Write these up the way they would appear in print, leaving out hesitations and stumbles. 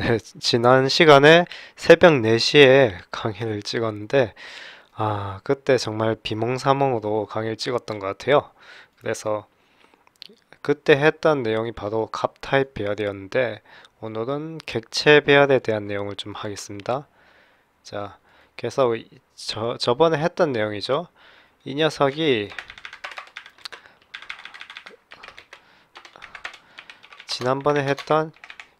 네, 지난 시간에 새벽 4시에 강의를 찍었는데, 그때 정말 비몽사몽으로 강의를 찍었던 것 같아요. 그래서 그때 했던 내용이 바로 갑 타입 배열이었는데, 오늘은 객체 배열에 대한 내용을 좀 하겠습니다. 자, 그래서 저번에 했던 내용이죠. 이 녀석이 지난번에 했던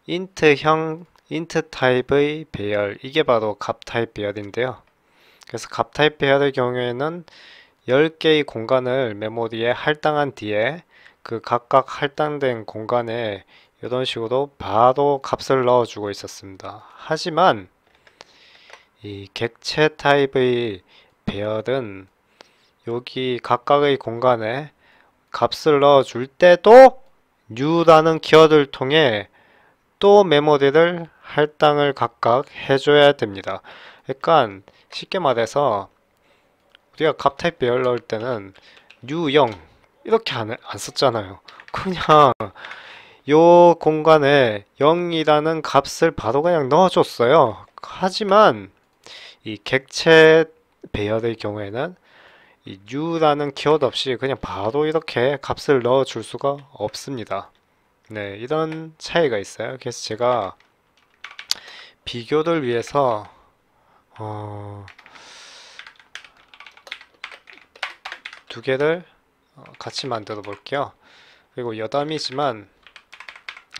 인트 타입의 배열, 이게 바로 갑 타입 배열인데요. 그래서 갑 타입 배열의 경우에는 10개의 공간을 메모리에 할당한 뒤에 그 각각 할당된 공간에 이런 식으로 바로 값을 넣어주고 있었습니다. 하지만 이 객체 타입의 배열은 여기 각각의 공간에 값을 넣어줄 때도 new라는 키워드를 통해 또 메모리를 할당을 각각 해줘야 됩니다. 그러니까 쉽게 말해서 우리가 값 타입 배열 넣을 때는 new 0 이렇게 안 썼잖아요. 그냥 요 공간에 0이라는 값을 바로 그냥 넣어줬어요. 하지만 이 객체 배열의 경우에는 이 new라는 키워드 없이 그냥 바로 이렇게 값을 넣어줄 수가 없습니다. 네, 이런 차이가 있어요. 그래서 제가 비교를 위해서 두 개를 같이 만들어 볼게요. 그리고 여담이지만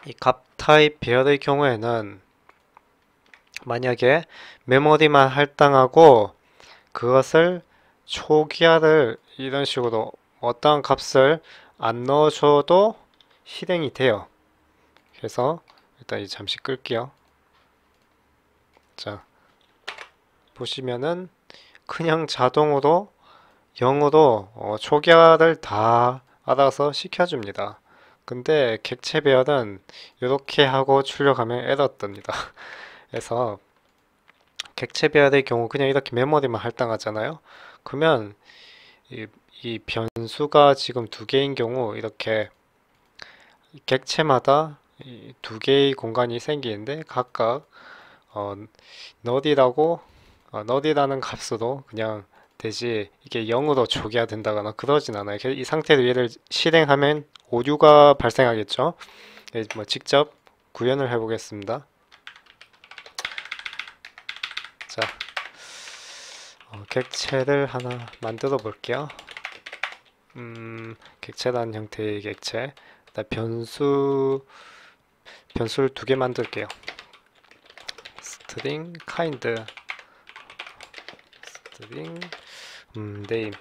이 값 타입 배열의 경우에는 만약에 메모리만 할당하고 그것을 초기화를 이런 식으로 어떠한 값을 안 넣어줘도 실행이 돼요. 그래서 일단 이 잠시 끌게요. 자, 보시면은 그냥 자동으로 0으로 초기화를 다 알아서 시켜줍니다. 근데 객체 배열은 이렇게 하고 출력하면 에러 뜹니다. 그래서 객체 배열의 경우 그냥 이렇게 메모리만 할당하잖아요. 그러면 이 변수가 지금 두 개인 경우 이렇게 객체마다 두 개의 공간이 생기는데 각각 nut이라고 nut이라는 값으로 그냥 되지 이게 0으로 초기화된다거나 그러진 않아요. 이 상태로 얘를 실행하면 오류가 발생하겠죠. 뭐 직접 구현을 해보겠습니다. 자, 객체를 하나 만들어 볼게요. 객체라는 형태의 객체. 일단 변수를 두 개 만들게요. string kind, string name.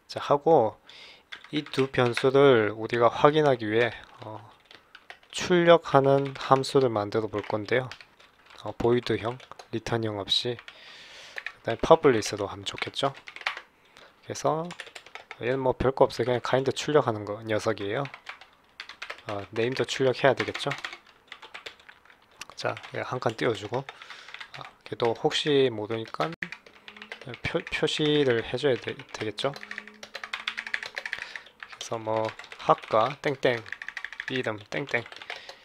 자, 하고 이 두 변수를 우리가 확인하기 위해 출력하는 함수를 만들어 볼 건데요. void형, return형 없이 그다음에 publish로 하면 좋겠죠. 그래서 얘는 뭐 별거 없어요. 그냥 kind 출력하는 거 녀석이에요. name도 출력해야 되겠죠. 자, 한 칸 띄워주고 걔도 혹시 모르니까 표시를 해줘야 되겠죠. 그래서 뭐 학과 땡땡 이름 땡땡.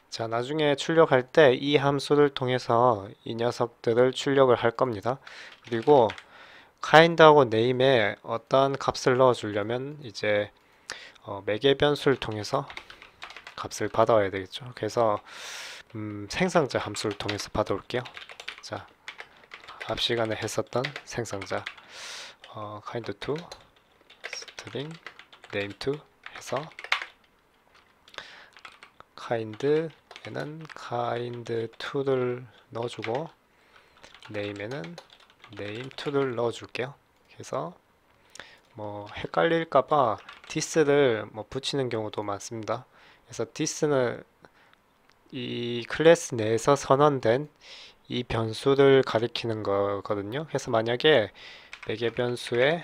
자, 나중에 출력할 때 이 함수를 통해서 이 녀석들을 출력을 할 겁니다. 그리고 kind하고 name에 어떤 값을 넣어 주려면 이제 매개 변수를 통해서 값을 받아와야 되겠죠. 그래서 생성자 함수를 통해서 받아올게요. 자, 앞 시간에 했었던 생성자 kind2 string name2 해서 kind에는 kind2를 넣어주고 name에는 name2를 넣어줄게요. 그래서 뭐 헷갈릴까봐 this를 뭐 붙이는 경우도 많습니다. 그래서 this는 이 클래스 내에서 선언된 이 변수를 가리키는 거거든요. 그래서 만약에 매개 변수에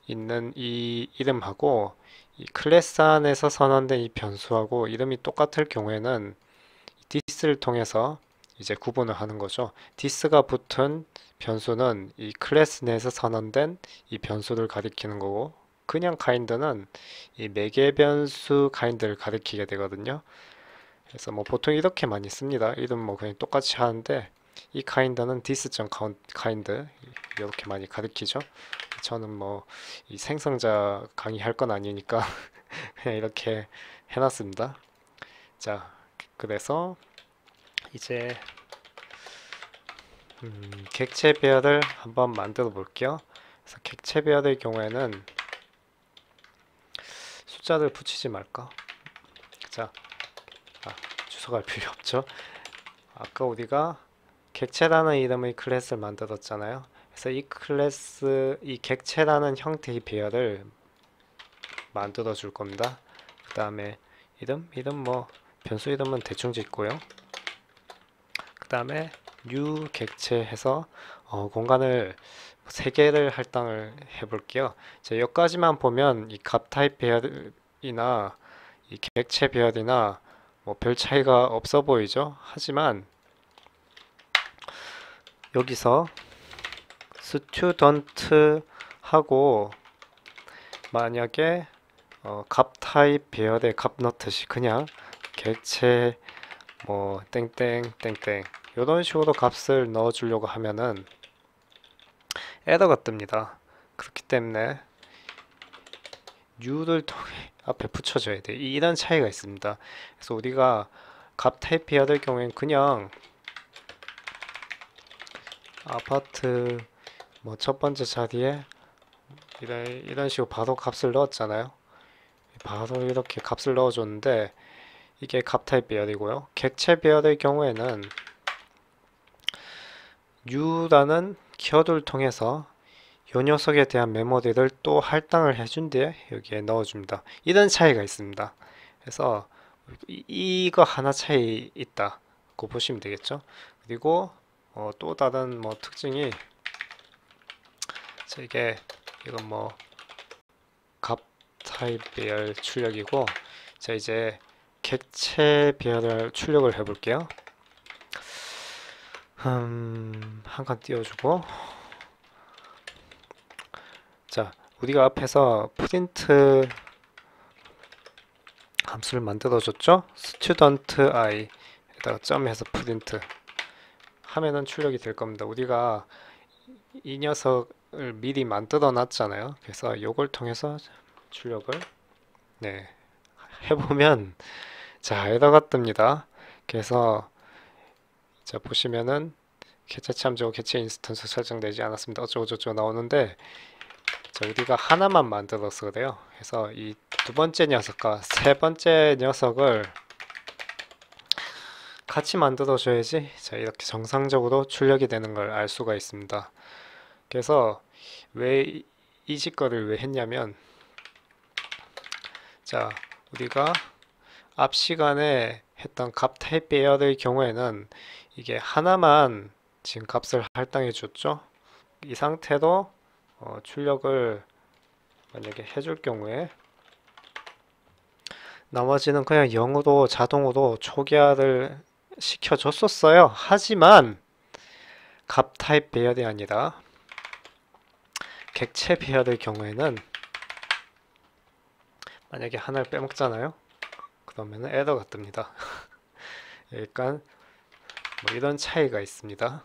있는 이 이름하고 이 클래스 안에서 선언된 이 변수하고 이름이 똑같을 경우에는 this를 통해서 이제 구분을 하는 거죠. this가 붙은 변수는 이 클래스 내에서 선언된 이 변수를 가리키는 거고 그냥 kind는 이 매개 변수 kind를 가리키게 되거든요. 그래서 뭐 보통 이렇게 많이 씁니다. 이름 뭐 그냥 똑같이 하는데 이 kind는 this.kind 이렇게 많이 가리키죠. 저는 뭐 이 생성자 강의할 건 아니니까 그냥 이렇게 해놨습니다. 자, 그래서 이제 객체 배열을 한번 만들어 볼게요. 그래서 객체 배열의 경우에는 숫자를 붙이지 말까? 자, 주소갈 필요 없죠. 아까 우리가 객체라는 이름의 클래스를 만들었잖아요. 그래서 이 객체라는 형태의 배열을 만들어 줄 겁니다. 그 다음에 이름 뭐 변수 이름은 대충 짓고요. 그 다음에 new 객체 해서 공간을 3개를 할당을 해 볼게요. 자, 여기까지만 보면 이 값 타입 배열이나 이 객체 배열이나 뭐 별 차이가 없어 보이죠? 하지만 여기서 student 하고 만약에 값 타입 배열에 값 넣듯이 그냥 객체 뭐 땡땡 땡땡 이런 식으로 값을 넣어 주려고 하면은 에러가 뜹니다. 그렇기 때문에 new를 통해 앞에 붙여줘야 돼. 이런 차이가 있습니다. 그래서 우리가 값 타입 배열의 경우엔 그냥 아파트 뭐 첫 번째 자리에 이런 식으로 바로 값을 넣었잖아요. 바로 이렇게 값을 넣어줬는데 이게 값 타입 배열이고요. 객체 배열의 경우에는 new라는 키워드를 통해서 이 녀석에 대한 메모리를 또 할당을 해준 뒤에 여기에 넣어줍니다. 이런 차이가 있습니다. 그래서 이거 하나 차이 있다고 보시면 되겠죠. 그리고 또 다른 뭐 특징이 이건 뭐 값 타입 배열 출력이고, 자 이제 객체 배열을 출력을 해볼게요. 한 칸 띄워주고, 자 우리가 앞에서 프린트 함수를 만들어줬죠. student i 에다가 점해서 프린트 하면은 출력이 될 겁니다. 우리가 이 녀석을 미리 만들어 놨잖아요. 그래서 이걸 통해서 출력을 해보면 자 에러가 뜹니다. 그래서 자 보시면은 객체 참조 객체 인스턴스 설정되지 않았습니다. 어쩌고저쩌고 나오는데, 자 우리가 하나만 만들어서 그래요. 그래서 이 두 번째 녀석과 세 번째 녀석을 같이 만들어 줘야지 자 이렇게 정상적으로 출력이 되는 걸 알 수가 있습니다. 그래서 왜 이 짓거리를 왜 했냐면, 자 우리가 앞 시간에 했던 값 타입 배열의 경우에는 이게 하나만 지금 값을 할당해 줬죠. 이 상태로 출력을 만약에 해줄 경우에 나머지는 그냥 0으로 자동으로 초기화를 시켜줬었어요. 하지만 값 타입 배열이 아니라 객체 배열의 경우에는 만약에 하나를 빼먹잖아요. 그러면 에러가 뜹니다. 그러니까 뭐 이런 차이가 있습니다.